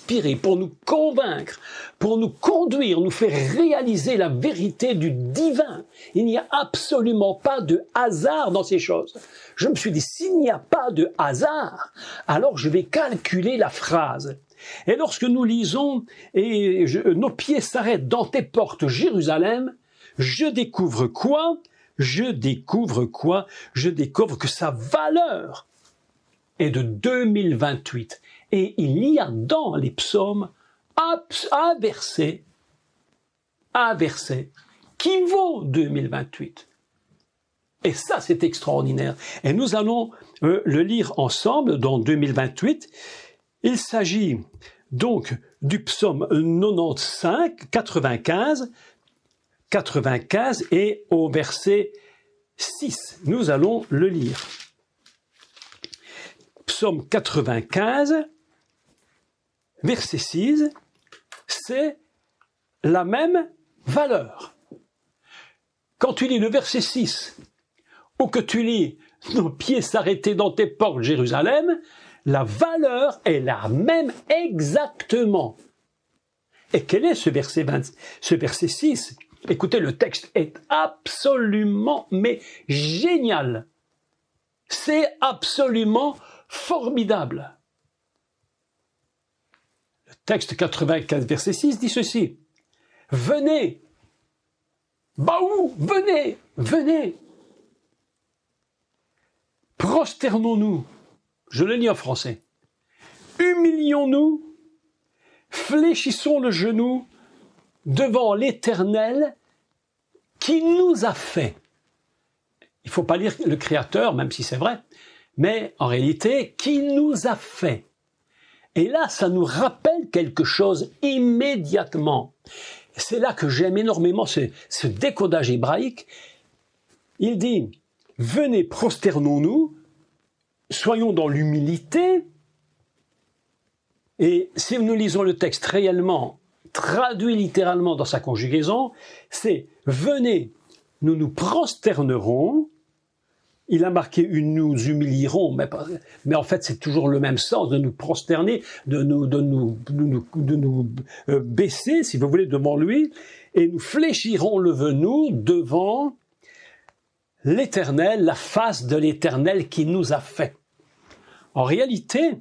inspirer, pour nous convaincre, pour nous conduire, nous faire réaliser la vérité du divin. Il n'y a absolument pas de hasard dans ces choses. Je me suis dit, s'il n'y a pas de hasard, alors je vais calculer la phrase. Et lorsque nous lisons « et nos pieds s'arrêtent dans tes portes, Jérusalem », je découvre quoi? Je découvre que sa valeur est de 2028. Et il y a dans les psaumes un verset qui vaut 2028. Et ça, c'est extraordinaire. Et nous allons le lire ensemble dans 2028. Il s'agit donc du psaume 95 et au verset 6. Nous allons le lire. Psaume 95, verset 6, c'est la même valeur. Quand tu lis le verset 6, ou que tu lis « Nos pieds s'arrêtaient dans tes portes, Jérusalem », la valeur est la même exactement. Et quel est ce verset 6? Écoutez, le texte est absolument, mais génial. C'est absolument formidable. Le texte 95, verset 6 dit ceci. « Venez, Baou, venez, venez. Prosternons-nous. » Je le lis en français. « Humilions-nous, fléchissons le genou devant l'Éternel qui nous a fait. » Il ne faut pas lire le Créateur, même si c'est vrai, mais en réalité, qui nous a fait. Et là, ça nous rappelle quelque chose immédiatement. C'est là que j'aime énormément ce décodage hébraïque. Il dit, venez, prosternons-nous, soyons dans l'humilité. Et si nous lisons le texte réellement, traduit littéralement dans sa conjugaison, c'est « venez, nous nous prosternerons ». Il a marqué « nous humilierons », mais en fait c'est toujours le même sens, de nous prosterner, de nous baisser, si vous voulez, devant lui, et nous fléchirons le genou devant l'Éternel, la face de l'Éternel qui nous a fait. En réalité,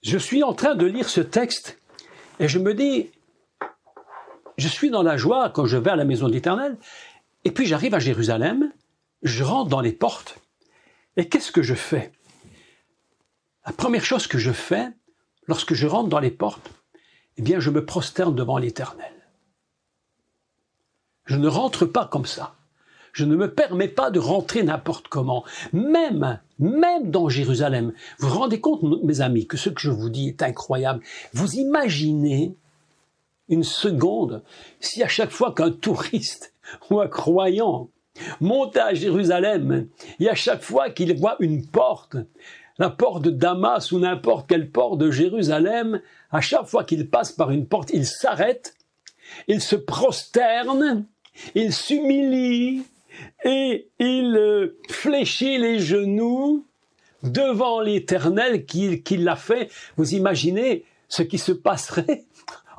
je suis en train de lire ce texte et je me dis, je suis dans la joie quand je vais à la maison de l'Éternel, et puis j'arrive à Jérusalem, je rentre dans les portes, et qu'est-ce que je fais? La première chose que je fais, lorsque je rentre dans les portes, eh bien je me prosterne devant l'Éternel. Je ne rentre pas comme ça. Je ne me permets pas de rentrer n'importe comment. Même dans Jérusalem. Vous vous rendez compte, mes amis, que ce que je vous dis est incroyable. Vous imaginez une seconde si à chaque fois qu'un touriste ou un croyant monte à Jérusalem et à chaque fois qu'il voit une porte, la porte de Damas ou n'importe quelle porte de Jérusalem, à chaque fois qu'il passe par une porte, il s'arrête, il se prosterne, il s'humilie et il fléchit les genoux devant l'Éternel qui l'a fait. Vous imaginez ce qui se passerait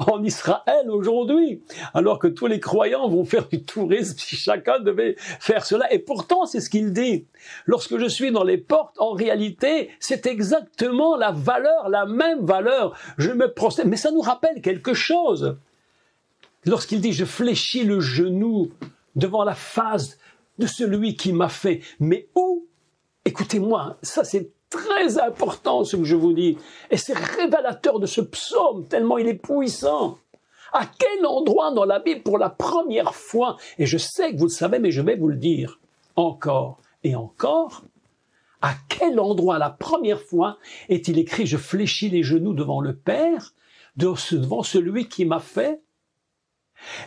en Israël aujourd'hui, alors que tous les croyants vont faire du tourisme si chacun devait faire cela. Et pourtant, c'est ce qu'il dit. Lorsque je suis dans les portes, en réalité, c'est exactement la valeur, la même valeur. Je me prosterne. Mais ça nous rappelle quelque chose. Lorsqu'il dit « je fléchis le genou devant la face de celui qui m'a fait ». Mais où? Écoutez-moi, ça c'est très important ce que je vous dis. Et c'est révélateur de ce psaume, tellement il est puissant. À quel endroit dans la Bible, pour la première fois, et je sais que vous le savez, mais je vais vous le dire encore et encore, à quel endroit, la première fois, est-il écrit « je fléchis les genoux devant le Père, devant celui qui m'a fait ».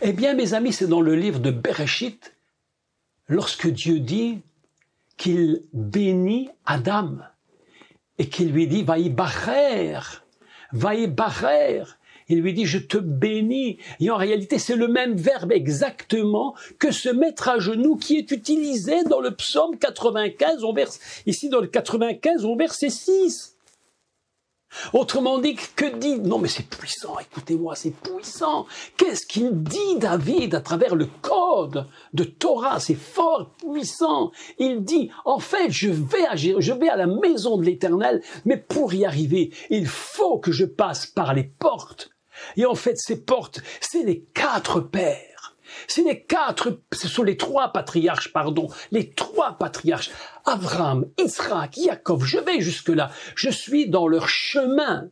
Eh bien, mes amis, c'est dans le livre de Bereshit, lorsque Dieu dit qu'il bénit Adam et qu'il lui dit « Vaïbarer ». Il lui dit « je te bénis ». Et en réalité, c'est le même verbe exactement que se mettre à genoux qui est utilisé dans le psaume 95, ici dans le 95, au verset 6. Autrement dit, que dit... Non mais c'est puissant, écoutez-moi, c'est puissant. Qu'est-ce qu'il dit David à travers le code de Torah? C'est fort puissant. Il dit, en fait, je vais à la maison de l'Éternel, mais pour y arriver, il faut que je passe par les portes. Et en fait, ces portes, c'est les 4 pères. Ce sont les 3 patriarches, les 3 patriarches. Abraham, Israël, Jacob, je vais jusque-là. Je suis dans leur chemin.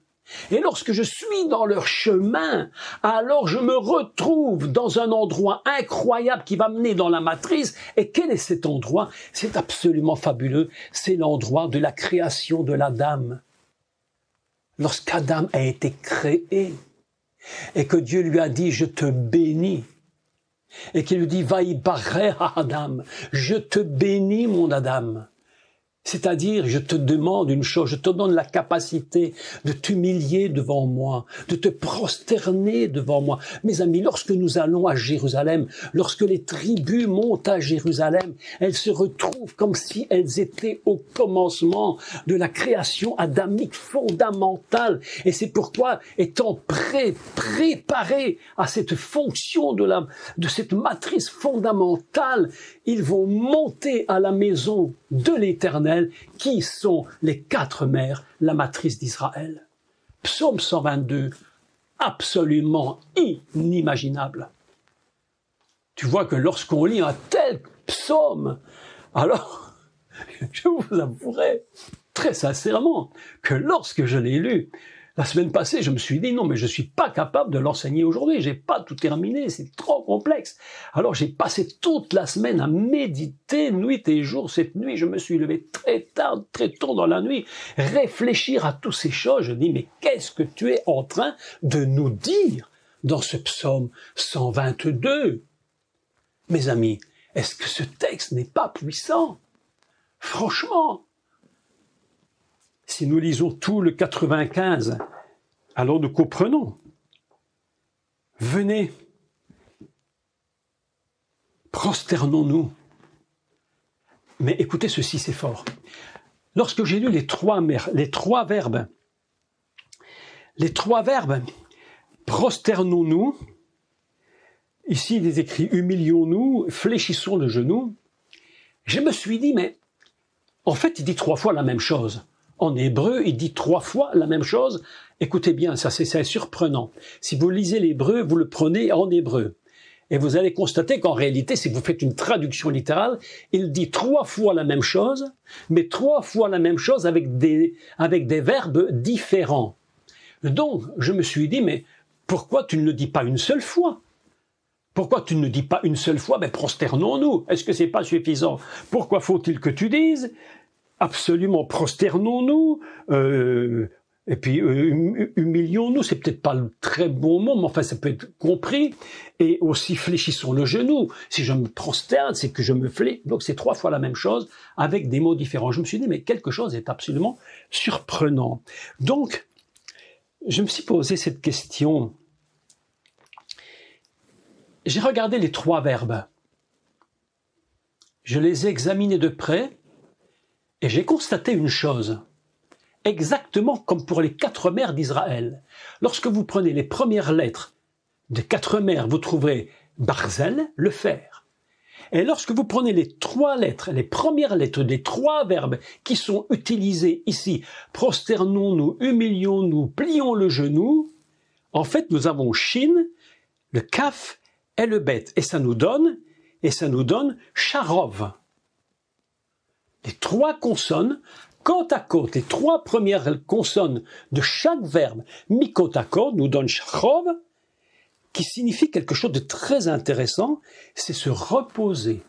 Et lorsque je suis dans leur chemin, alors je me retrouve dans un endroit incroyable qui va mener dans la matrice. Et quel est cet endroit? C'est absolument fabuleux. C'est l'endroit de la création de l'Adam. Lorsqu'Adam a été créé et que Dieu lui a dit « Je te bénis ». Et qu'il lui dit, va y barrer à Adam, je te bénis mon Adam. C'est-à-dire, je te demande une chose, je te donne la capacité de t'humilier devant moi, de te prosterner devant moi. Mes amis, lorsque nous allons à Jérusalem, lorsque les tribus montent à Jérusalem, elles se retrouvent comme si elles étaient au commencement de la création adamique fondamentale. Et c'est pourquoi, étant préparés à cette fonction de cette matrice fondamentale, ils vont monter à la maison de l'Éternel, qui sont les 4 mères, la matrice d'Israël. Psaume 122, absolument inimaginable. Tu vois que lorsqu'on lit un tel psaume, alors, je vous avouerai très sincèrement que lorsque je l'ai lu, la semaine passée, je me suis dit, non, mais je ne suis pas capable de l'enseigner aujourd'hui, je n'ai pas tout terminé, c'est trop complexe. Alors j'ai passé toute la semaine à méditer nuit et jour. Cette nuit, je me suis levé très tard, très tôt dans la nuit, réfléchir à toutes ces choses. Je dis, mais qu'est-ce que tu es en train de nous dire dans ce psaume 122? Mes amis, est-ce que ce texte n'est pas puissant? Franchement, si nous lisons tout le 95, alors nous comprenons. Venez, prosternons-nous. Mais écoutez ceci, c'est fort. Lorsque j'ai lu les trois verbes, prosternons-nous, ici il est écrit humilions-nous, fléchissons le genou, je me suis dit, mais en fait il dit 3 fois la même chose. En hébreu, il dit 3 fois la même chose. Écoutez bien, ça c'est surprenant. Si vous lisez l'hébreu, vous le prenez en hébreu. Et vous allez constater qu'en réalité, si vous faites une traduction littérale, il dit 3 fois la même chose, mais 3 fois la même chose avec des verbes différents. Donc, je me suis dit, mais pourquoi tu ne le dis pas une seule fois? Pourquoi tu ne dis pas une seule fois, ben prosternons-nous? Est-ce que c'est pas suffisant? Pourquoi faut-il que tu dises absolument prosternons-nous, et puis humilions-nous, c'est peut-être pas le très bon mot, mais enfin ça peut être compris, et aussi fléchissons le genou. Si je me prosterne, c'est que je me fléchis. Donc c'est 3 fois la même chose, avec des mots différents. Je me suis dit, mais quelque chose est absolument surprenant. Donc, je me suis posé cette question. J'ai regardé les 3 verbes. Je les ai examinés de près, et j'ai constaté une chose, exactement comme pour les 4 mères d'Israël. Lorsque vous prenez les premières lettres des 4 mères, vous trouverez Barzel, le fer. Et lorsque vous prenez les 3 lettres, les premières lettres des 3 verbes qui sont utilisés ici, prosternons-nous, humilions-nous, plions le genou, en fait nous avons Shin, le Kaf et le Bet. Et ça nous donne Charov. Les 3 consonnes, côte à côte, les 3 premières consonnes de chaque verbe, mis côte à côte, nous donnent Charov, qui signifie quelque chose de très intéressant, c'est se reposer.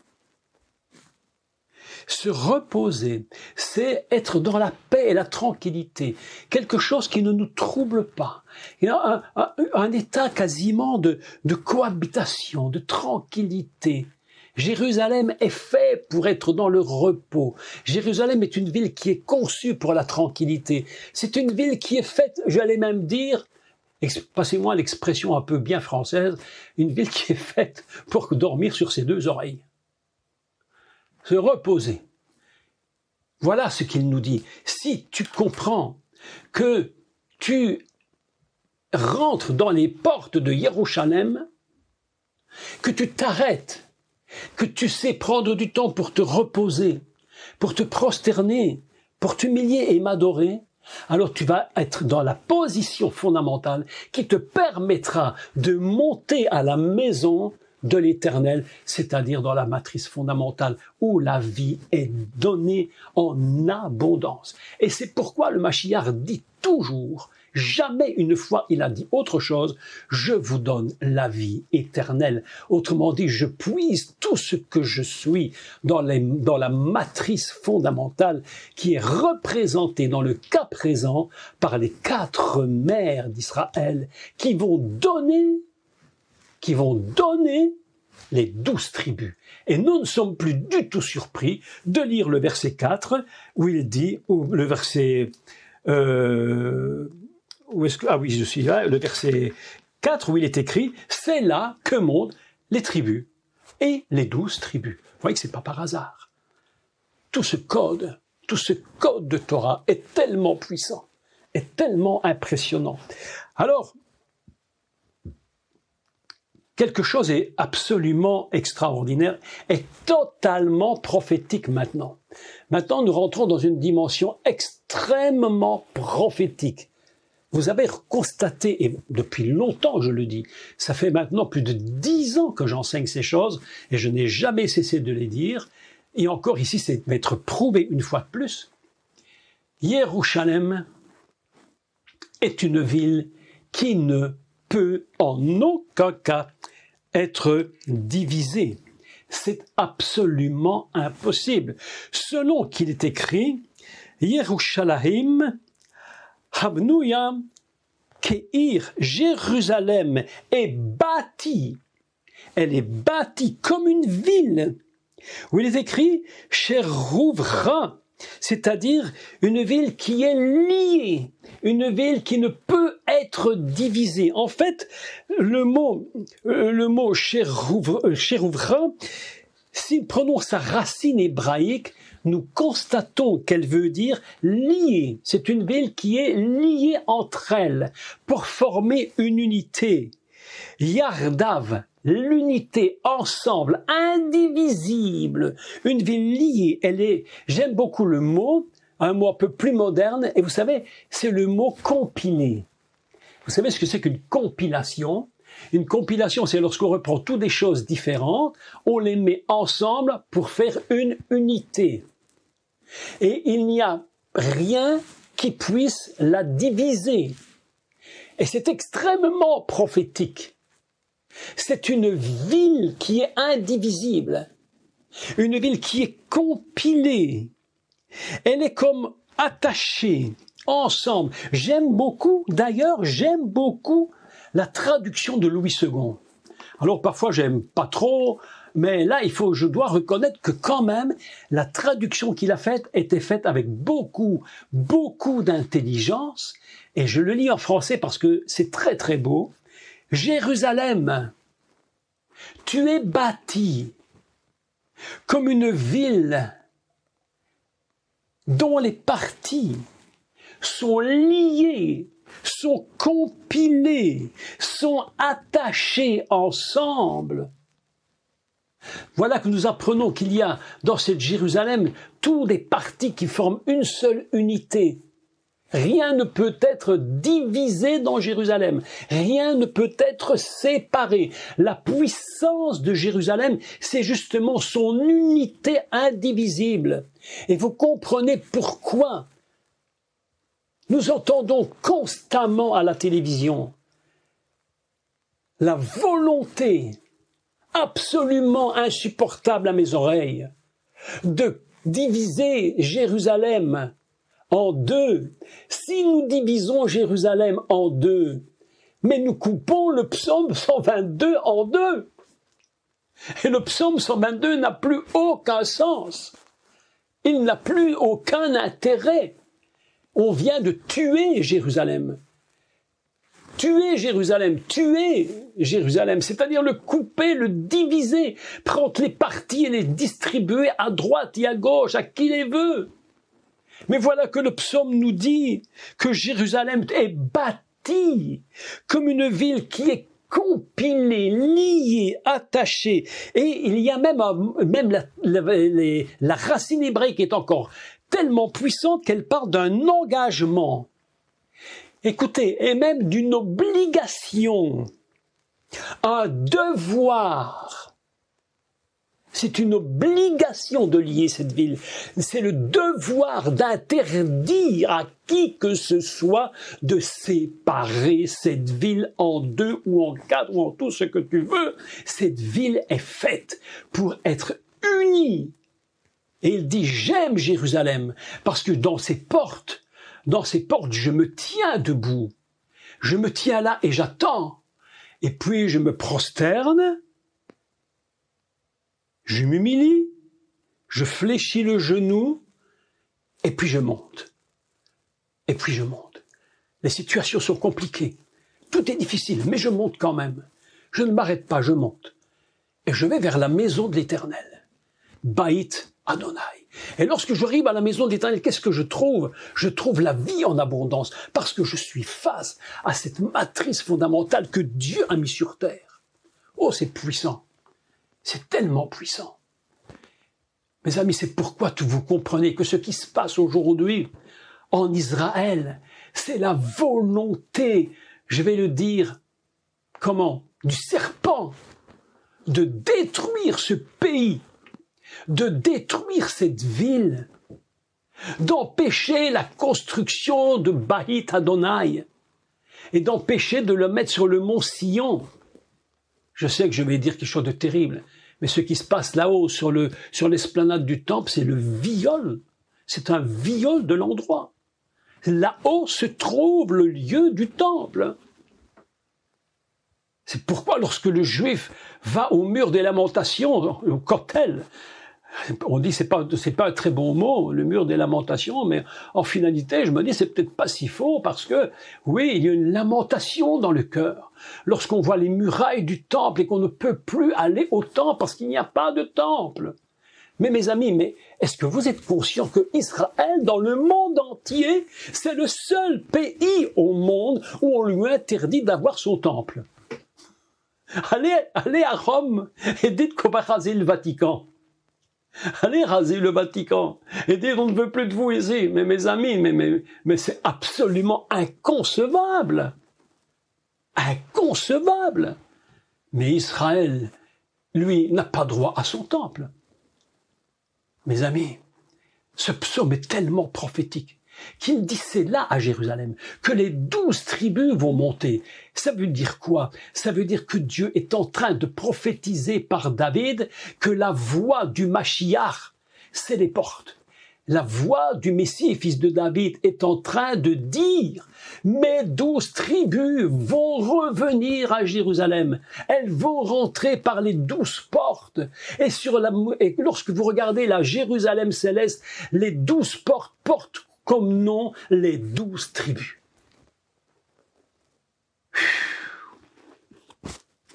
Se reposer, c'est être dans la paix et la tranquillité, quelque chose qui ne nous trouble pas. Il y a un état quasiment de cohabitation, de tranquillité. Jérusalem est fait pour être dans le repos. Jérusalem est une ville qui est conçue pour la tranquillité. C'est une ville qui est faite, j'allais même dire, passez-moi l'expression un peu bien française, une ville qui est faite pour dormir sur ses 2 oreilles. Se reposer. Voilà ce qu'il nous dit. Si tu comprends que tu rentres dans les portes de Jérusalem, que tu t'arrêtes, que tu sais prendre du temps pour te reposer, pour te prosterner, pour t'humilier et m'adorer, alors tu vas être dans la position fondamentale qui te permettra de monter à la maison de l'Éternel, c'est-à-dire dans la matrice fondamentale où la vie est donnée en abondance. Et c'est pourquoi le Mashiach dit toujours, jamais une fois il a dit autre chose, je vous donne la vie éternelle. Autrement dit, je puise tout ce que je suis dans la matrice fondamentale qui est représentée dans le cas présent par les 4 mères d'Israël qui vont donner les 12 tribus. Et nous ne sommes plus du tout surpris de lire le verset 4 où il dit, ou le verset... je suis là, le verset 4 où il est écrit « C'est là que montent les tribus et les 12 tribus ». Vous voyez que ce n'est pas par hasard. Tout ce code de Torah est tellement puissant, est tellement impressionnant. Alors, quelque chose est absolument extraordinaire, est totalement prophétique maintenant. Maintenant, nous rentrons dans une dimension extrêmement prophétique. Vous avez constaté, et depuis longtemps je le dis, ça fait maintenant plus de 10 ans que j'enseigne ces choses, et je n'ai jamais cessé de les dire, et encore ici, c'est m'être prouvé une fois de plus, Jérusalem est une ville qui ne peut en aucun cas être divisée. C'est absolument impossible. Selon qu'il est écrit, Yerushalayim Habnouya Keir, Jérusalem est bâtie. Elle est bâtie comme une ville. Où il est écrit Cherouvra, c'est-à-dire une ville qui est liée, une ville qui ne peut être divisée. En fait, le mot Cherouvra, si nous prenons sa racine hébraïque, nous constatons qu'elle veut dire liée. C'est une ville qui est liée entre elles pour former une unité. Yardav, l'unité ensemble, indivisible, une ville liée. J'aime beaucoup le mot, un mot un peu plus moderne, et vous savez, c'est le mot compilé. Vous savez ce que c'est qu'une compilation? Une compilation, c'est lorsqu'on reprend toutes des choses différentes, on les met ensemble pour faire une unité. Et il n'y a rien qui puisse la diviser. Et c'est extrêmement prophétique. C'est une ville qui est indivisible, une ville qui est compilée. Elle est comme attachée, ensemble. J'aime beaucoup la traduction de Louis II. Alors parfois j'aime pas trop, mais là je dois reconnaître que quand même la traduction qu'il a faite était faite avec beaucoup d'intelligence, et je le lis en français parce que c'est très très beau. Jérusalem, tu es bâtie comme une ville dont les parties sont liées, sont compilées, sont attachées ensemble. Voilà que nous apprenons qu'il y a dans cette Jérusalem toutes des parties qui forment une seule unité. Rien ne peut être divisé dans Jérusalem. Rien ne peut être séparé. La puissance de Jérusalem, c'est justement son unité indivisible. Et vous comprenez pourquoi nous entendons constamment à la télévision la volonté absolument insupportable à mes oreilles de diviser Jérusalem en deux. Si nous divisons Jérusalem en deux, mais nous coupons le psaume 122 en deux. Et le psaume 122 n'a plus aucun sens. Il n'a plus aucun intérêt. On vient de tuer Jérusalem. Tuer Jérusalem, c'est-à-dire le couper, le diviser, prendre les parties et les distribuer à droite et à gauche, à qui les veut. Mais voilà que le psaume nous dit que Jérusalem est bâtie comme une ville qui est compilée, liée, attachée. Et il y a même la racine hébraïque est encore tellement puissante qu'elle part d'un engagement. Écoutez, et même d'une obligation, un devoir. C'est une obligation de lier cette ville. C'est le devoir d'interdire à qui que ce soit de séparer cette ville en deux ou en quatre ou en tout ce que tu veux. Cette ville est faite pour être unie. Et il dit, j'aime Jérusalem parce que dans ses portes, je me tiens debout. Je me tiens là et j'attends. Et puis je me prosterne. Je m'humilie, je fléchis le genou, et puis je monte. Et puis je monte. Les situations sont compliquées. Tout est difficile, mais je monte quand même. Je ne m'arrête pas, je monte. Et je vais vers la maison de l'Éternel. Baït Adonai. Et lorsque j'arrive à la maison de l'Éternel, qu'est-ce que je trouve? Je trouve la vie en abondance, parce que je suis face à cette matrice fondamentale que Dieu a mis sur terre. Oh, c'est puissant. C'est tellement puissant. Mes amis, c'est pourquoi vous comprenez que ce qui se passe aujourd'hui en Israël, c'est la volonté, je vais le dire, comment? Du serpent, de détruire ce pays, de détruire cette ville, d'empêcher la construction de Baït Adonai et d'empêcher de le mettre sur le mont Sion. Je sais que je vais dire quelque chose de terrible, mais ce qui se passe là-haut sur l'esplanade du temple, c'est le viol. C'est un viol de l'endroit. Là-haut se trouve le lieu du temple. C'est pourquoi lorsque le juif va au mur des lamentations, au Kotel, on dit c'est pas un très bon mot, le mur des lamentations, mais en finalité, je me dis c'est peut-être pas si faux parce que oui, il y a une lamentation dans le cœur. Lorsqu'on voit les murailles du temple et qu'on ne peut plus aller au temple parce qu'il n'y a pas de temple. Mais mes amis, est-ce que vous êtes conscients que Israël, dans le monde entier, c'est le seul pays au monde où on lui interdit d'avoir son temple? Allez à Rome et dites qu'on va raser le Vatican. Allez raser le Vatican et dire on ne veut plus de vous ici. Mais mes amis, mais c'est absolument inconcevable. Inconcevable. Mais Israël, lui, n'a pas droit à son temple. Mes amis, ce psaume est tellement prophétique qu'il dit c'est là à Jérusalem que les 12 tribus vont monter. Ça veut dire quoi? Ça veut dire que Dieu est en train de prophétiser par David que la voix du Mashiach, c'est les portes. La voix du Messie, fils de David, est en train de dire « Mes 12 tribus vont revenir à Jérusalem. Elles vont rentrer par les 12 portes. » Et lorsque vous regardez la Jérusalem céleste, les 12 portes portent comme nom les 12 tribus.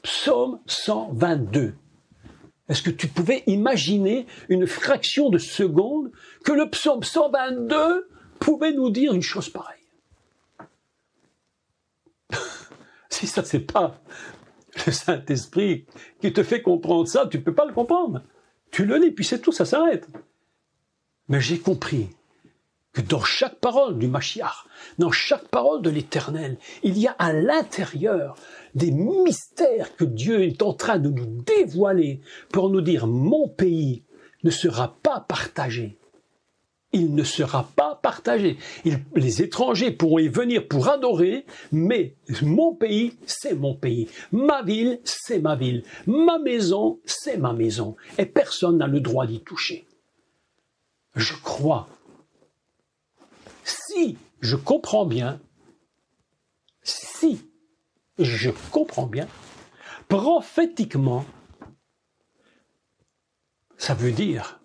Psaume 122. Est-ce que tu pouvais imaginer une fraction de seconde que le psaume 122 pouvait nous dire une chose pareille? Si ça, c'est pas le Saint-Esprit qui te fait comprendre ça, tu peux pas le comprendre. Tu le lis, puis c'est tout, ça s'arrête. Mais j'ai compris que dans chaque parole du Mashiach, dans chaque parole de l'Éternel, il y a à l'intérieur des mystères que Dieu est en train de nous dévoiler pour nous dire « Mon pays ne sera pas partagé. Il ne sera pas partagé. Les étrangers pourront y venir pour adorer, mais mon pays, c'est mon pays. Ma ville, c'est ma ville. Ma maison, c'est ma maison. Et personne n'a le droit d'y toucher. » Je crois. Si je comprends bien, prophétiquement, ça veut dire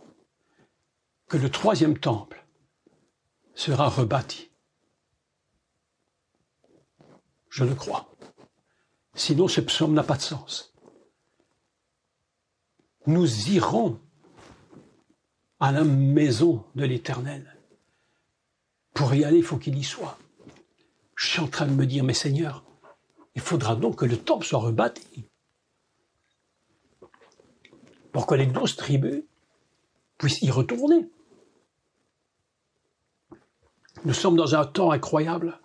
que le 3e temple sera rebâti. Je le crois. Sinon, ce psaume n'a pas de sens. Nous irons à la maison de l'Éternel. pour y aller, il faut qu'il y soit. Je suis en train de me dire, mais Seigneur, il faudra donc que le temple soit rebâti. Pour que les 12 tribus puissent y retourner. Nous sommes dans un temps incroyable,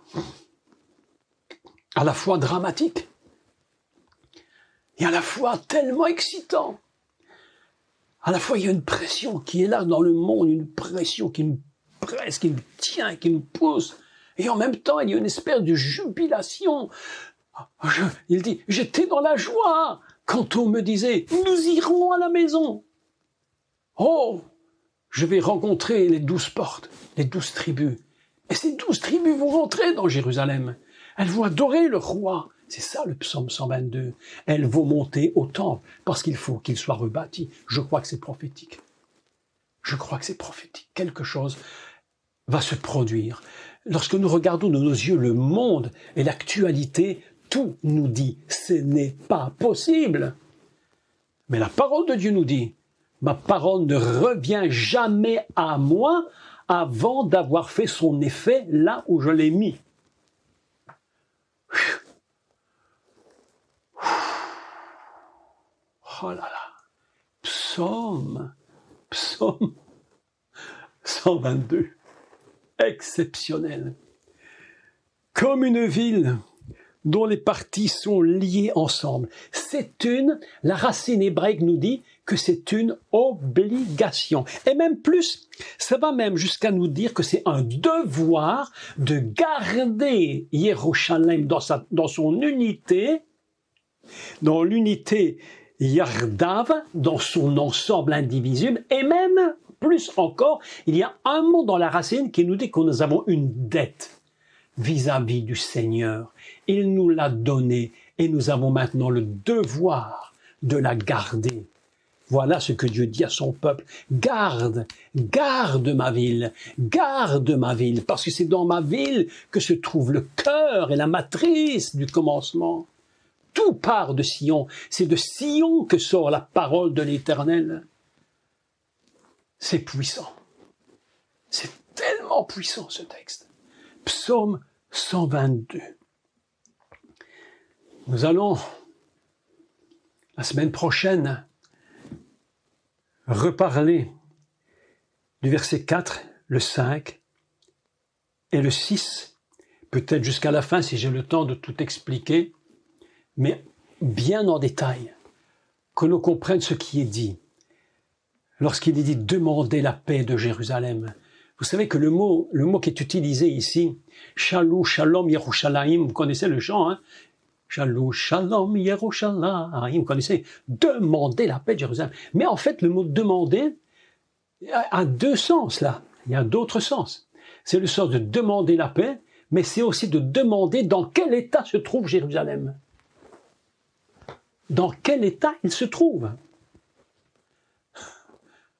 à la fois dramatique et à la fois tellement excitant. À la fois, il y a une pression qui est là dans le monde, une pression qui nous presse, qui nous tient, qui nous pousse. Et en même temps, il y a une espèce de jubilation. Il dit, j'étais dans la joie quand on me disait, nous irons à la maison. Oh, je vais rencontrer les 12 portes, les 12 tribus. Et ces 12 tribus vont rentrer dans Jérusalem. Elles vont adorer le roi. C'est ça le psaume 122. Elles vont monter au temple parce qu'il faut qu'il soit rebâti. Je crois que c'est prophétique. Je crois que c'est prophétique. Quelque chose va se produire. Lorsque nous regardons de nos yeux le monde et l'actualité, tout nous dit ce n'est pas possible. Mais la parole de Dieu nous dit, ma parole ne revient jamais à moi avant d'avoir fait son effet là où je l'ai mis. Oh là là, psaume 122, exceptionnel. Comme une ville dont les parties sont liées ensemble. La racine hébraïque nous dit que c'est une obligation. Et même plus, ça va même jusqu'à nous dire que c'est un devoir de garder Yerushalayim dans son unité, dans l'unité Yardav, dans son ensemble indivisible, et même plus encore, il y a un mot dans la racine qui nous dit que nous avons une dette vis-à-vis du Seigneur. Il nous l'a donnée et nous avons maintenant le devoir de la garder. Voilà ce que Dieu dit à son peuple. Garde ma ville, parce que c'est dans ma ville que se trouve le cœur et la matrice du commencement. Tout part de Sion. C'est de Sion que sort la parole de l'Éternel. C'est puissant. C'est tellement puissant ce texte. Psaume 122. Nous allons, la semaine prochaine, reparler du verset 4, le 5 et le 6, peut-être jusqu'à la fin si j'ai le temps de tout expliquer, mais bien en détail, que l'on comprenne ce qui est dit. Lorsqu'il est dit « demander la paix de Jérusalem », vous savez que le mot qui est utilisé ici, « Shalom, Shalom, Yerushalayim », vous connaissez le chant, hein? « Shalom, Shalom, Yerushalayim », vous connaissez, « demander la paix de Jérusalem ». Mais en fait, le mot « demander » a deux sens là, il y a d'autres sens. C'est le sens de demander la paix, mais c'est aussi de demander dans quel état se trouve Jérusalem. Dans quel état il se trouve.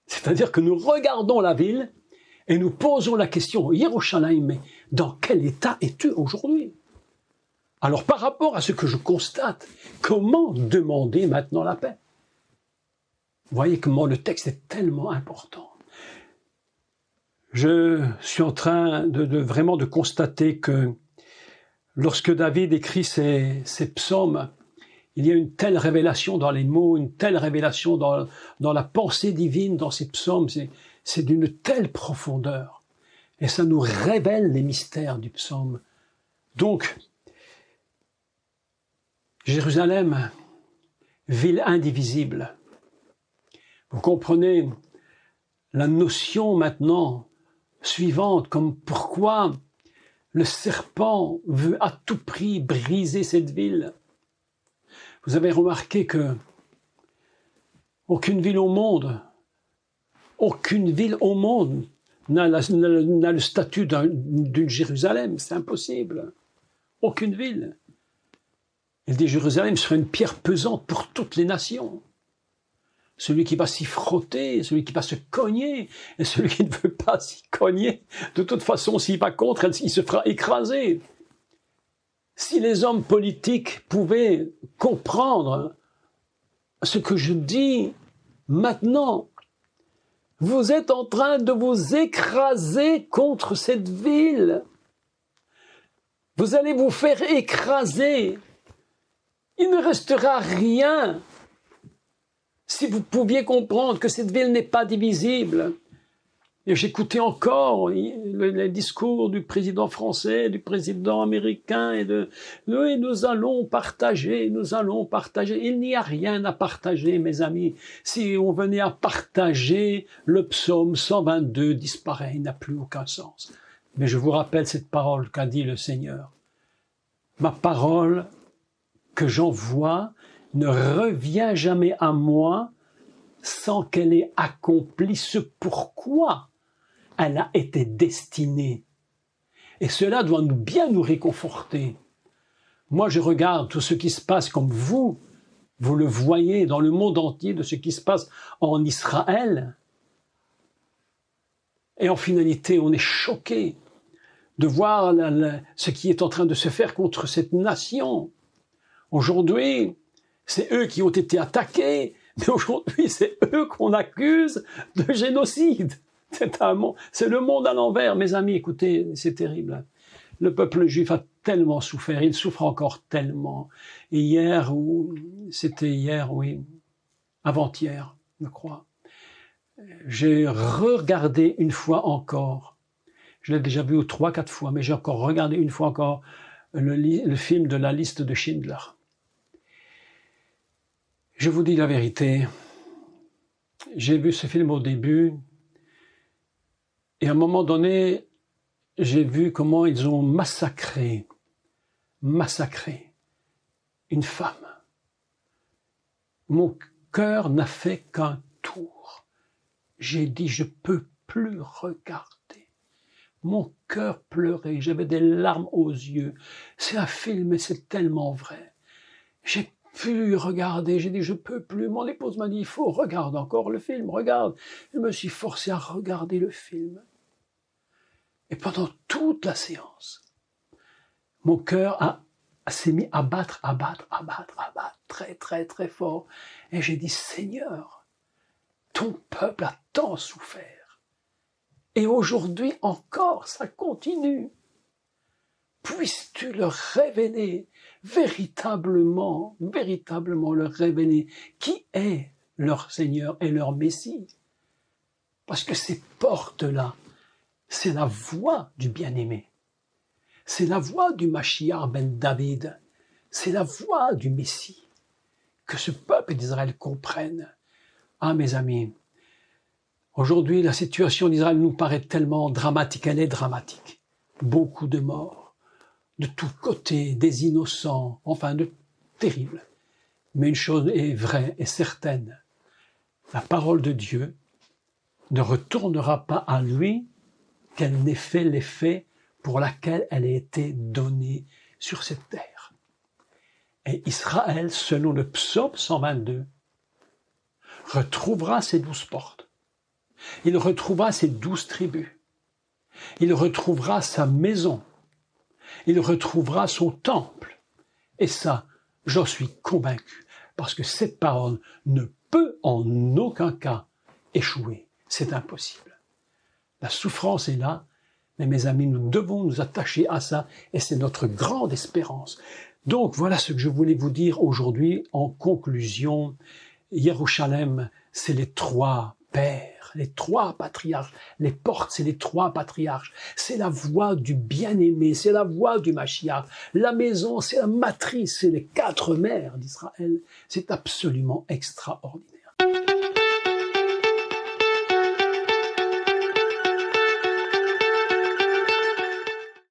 C'est-à-dire que nous regardons la ville et nous posons la question, Yerushalayim, mais dans quel état es-tu aujourd'hui? Alors par rapport à ce que je constate, comment demander maintenant la paix? Vous voyez comment le texte est tellement important. Je suis en train vraiment de constater que lorsque David écrit ses psaumes, il y a une telle révélation dans les mots, une telle révélation dans la pensée divine, dans ces psaumes. C'est d'une telle profondeur. Et ça nous révèle les mystères du psaume. Donc, Jérusalem, ville indivisible. Vous comprenez la notion maintenant suivante, comme pourquoi le serpent veut à tout prix briser cette ville. Vous avez remarqué que aucune ville au monde n'a le statut d'une Jérusalem, c'est impossible. Aucune ville. Il dit Jérusalem sera une pierre pesante pour toutes les nations. Celui qui va s'y frotter, celui qui va se cogner, et celui qui ne veut pas s'y cogner, de toute façon, s'il va contre, il se fera écraser. Si les hommes politiques pouvaient comprendre ce que je dis maintenant, Vous êtes en train de vous écraser contre cette ville. Vous allez vous faire écraser. Il ne restera rien. Si vous pouviez comprendre que cette ville n'est pas divisible. Et j'écoutais encore les discours du président français, du président américain, et oui, nous allons partager, nous allons partager. Il n'y a rien à partager, mes amis. Si on venait à partager, le psaume 122 disparaît, il n'a plus aucun sens. Mais je vous rappelle cette parole qu'a dit le Seigneur. Ma parole que j'envoie ne revient jamais à moi sans qu'elle ait accompli ce pourquoi elle a été destinée. Et cela doit bien nous réconforter. Moi, je regarde tout ce qui se passe comme vous le voyez dans le monde entier, de ce qui se passe en Israël. Et en finalité, on est choqué de voir ce qui est en train de se faire contre cette nation. Aujourd'hui, c'est eux qui ont été attaqués, mais aujourd'hui, c'est eux qu'on accuse de génocide. C'est le monde à l'envers, mes amis, écoutez, c'est terrible. Le peuple juif a tellement souffert, il souffre encore tellement. Et avant-hier, je crois, j'ai regardé une fois encore, je l'ai déjà vu 3-4 fois, mais j'ai encore regardé une fois encore le film de la liste de Schindler. Je vous dis la vérité, j'ai vu ce film au début, et à un moment donné, j'ai vu comment ils ont massacré une femme. Mon cœur n'a fait qu'un tour. J'ai dit, je peux plus regarder. Mon cœur pleurait, j'avais des larmes aux yeux. C'est un film, mais c'est tellement vrai. J'ai pu regarder, j'ai dit, je peux plus. Mon épouse m'a dit, il faut regarder encore le film, regarde. Je me suis forcé à regarder le film. Et pendant toute la séance, mon cœur s'est mis à battre, très, très, très fort. Et j'ai dit, Seigneur, ton peuple a tant souffert. Et aujourd'hui encore, ça continue. Puisses-tu leur révéler, véritablement leur révéler qui est leur Seigneur et leur Messie. Parce que ces portes-là, c'est la voix du bien-aimé. C'est la voix du Mashiach ben David. C'est la voix du Messie. Que ce peuple d'Israël comprenne. Ah, mes amis, aujourd'hui, la situation d'Israël nous paraît tellement dramatique. Elle est dramatique. Beaucoup de morts, de tous côtés, des innocents, enfin, de terrible. Mais une chose est vraie et certaine. La parole de Dieu ne retournera pas à lui qu'elle n'ait fait l'effet pour laquelle elle a été donnée sur cette terre. Et Israël, selon le psaume 122, retrouvera ses 12 portes. Il retrouvera ses 12 tribus. Il retrouvera sa maison. Il retrouvera son temple. Et ça, j'en suis convaincu, parce que cette parole ne peut en aucun cas échouer. C'est impossible. La souffrance est là, mais mes amis, nous devons nous attacher à ça, et c'est notre grande espérance. Donc voilà ce que je voulais vous dire aujourd'hui en conclusion. Jérusalem, c'est les 3 pères, les 3 patriarches. Les portes, c'est les 3 patriarches. C'est la voix du bien-aimé, c'est la voix du Mashiach. La maison, c'est la matrice, c'est les 4 mères d'Israël. C'est absolument extraordinaire.